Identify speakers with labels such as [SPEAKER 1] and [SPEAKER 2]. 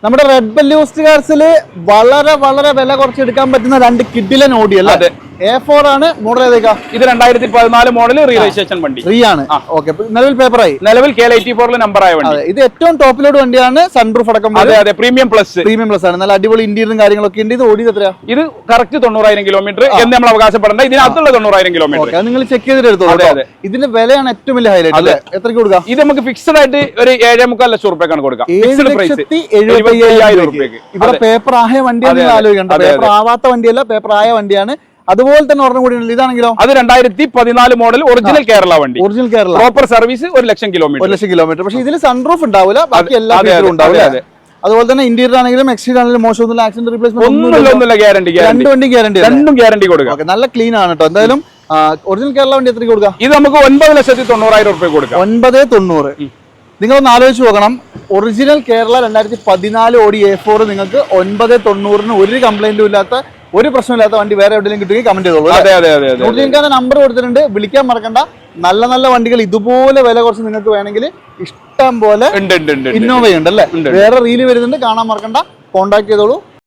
[SPEAKER 1] നമ്മുടെ red bell used കാർസിൽ വളരെ വളരെ വില കുറച്ചെടുക്കാൻ പറ്റുന്ന രണ്ട് കിഡിലൻ ഓഡി അല്ലേ? A4 ആണ്. മോഡൽ ഏതൊക്കെ?
[SPEAKER 2] ഇത് 2014 മോഡൽ റീ രജിസ്ട്രേഷൻ വണ്ടി.
[SPEAKER 1] റീ ആണ്. ഓക്കെ, നിലവിൽ പേപ്പറായി.
[SPEAKER 2] നിലവിൽ KL84 നമ്പർ ആയ വണ്ടി.
[SPEAKER 1] ഇത് ഏറ്റവും ടോപ്പ് ലോഡ് വണ്ടിയാണ്. സൺറൂഫ് അടക്കം.
[SPEAKER 2] അതെ, പ്രീമിയം പ്ലസ്
[SPEAKER 1] ആണ്. നല്ല അടിപൊളി ഇന്റീരിയറും കാര്യങ്ങളൊക്കെ ഉണ്ട്. ഇത് ഓടിയത് എത്രയാ?
[SPEAKER 2] ഇത് കറക്റ്റ് 90,000 കിലോമീറ്റർ എന്ന് നമ്മൾ അവകാശപ്പെടേണ്ട. ഇതിനകത്തുള്ള 90,000 കിലോമീറ്റർ.
[SPEAKER 1] നിങ്ങൾ ചെക്ക് ചെയ്തിട്ട് എടുത്തോളൂ. ഇതിന്റെ വിലയാണ് ഏറ്റവും വലിയ ഹൈലൈറ്റ് അല്ലേ? എത്രയ്ക്ക് കൊടുക്കാം?
[SPEAKER 2] ഇത് നമുക്ക് ഫിക്സഡ് ആയിട്ട് ഒരു 7.25 ലക്ഷം റുപ്യക്കാണ് കൊടുക്കാം. ഫിക്സഡ് പ്രൈസ്
[SPEAKER 1] 75,000 രൂപയ്ക്ക്. ഇവിടെ പേപ്പർ ആയ വണ്ടിയാണ് ആലോചിക്കേണ്ട. പേപ്പർ ആവാത്ത വണ്ടിയല്ല, പേപ്പർ ആയ വണ്ടിയാണ്. അതുപോലെ തന്നെ ഒരെണ്ണം കൂടി ഉണ്ട്. ഇതാണെങ്കിലോ?
[SPEAKER 2] അത് 2014 മോഡൽ ഒറിജിനൽ കേരള വണ്ടി.
[SPEAKER 1] ഒറിജിനൽ കേരള.
[SPEAKER 2] പ്രോപ്പർ സർവീസ് 1 ലക്ഷം കിലോമീറ്റർ.
[SPEAKER 1] 1 ലക്ഷം കിലോമീറ്റർ. പക്ഷേ ഇതിൽ സൺറൂഫ് ഉണ്ടാവില്ല, ബാക്കി എല്ലാ ഫീച്ചറും ഉണ്ടാവില്ല. അതുപോലെ തന്നെ ഇന്റീരിയർ ആണെങ്കിലും എക്സ്റ്റീരിയർ ആണെങ്കിലും മോശമൊന്നുമില്ല. ആക്സിഡന്റ് റീപ്ലേസ്മെന്റ്
[SPEAKER 2] ഒന്നുമില്ല. ഗ്യാരണ്ടി.
[SPEAKER 1] രണ്ടും
[SPEAKER 2] ഗ്യാരണ്ടി കൊടുക്കാം.
[SPEAKER 1] നല്ല ക്ലീൻ ആണ് കേട്ടോ. എന്തായാലും ഒറിജിനൽ കേരള വണ്ടി എത്രയ്ക്ക് കൊടുക്കാം?
[SPEAKER 2] ഇത് നമുക്ക് 9,90,000 റുപ്യ കൊടുക്കാം.
[SPEAKER 1] 9,90,000. നിങ്ങളൊന്ന് ആലോചിച്ച് നോക്കണം. ഒറിജിനൽ കേരള 2014 ഓടി A4 നിങ്ങൾക്ക് 9,90,000 ഒരു കംപ്ലൈന്റും ഇല്ലാത്ത, ഒരു പ്രശ്നമില്ലാത്ത വണ്ടി വേറെ എവിടെയെങ്കിലും കിട്ടുമെങ്കിൽ കമന്റ് ചെയ്തോളൂ. നിങ്ങൾക്ക് നമ്പർ കൊടുത്തിട്ടുണ്ട്, വിളിക്കാൻ മറക്കണ്ട. നല്ല നല്ല വണ്ടികൾ ഇതുപോലെ വില കുറച്ച് നിങ്ങൾക്ക് വേണമെങ്കിൽ ഇഷ്ടം പോലെ ഇന്നോവ ഉണ്ട് അല്ലേ? വേറെ റീല് വരുന്നുണ്ട്, കാണാൻ മറക്കണ്ട. കോൺടാക്ട് ചെയ്തോളൂ.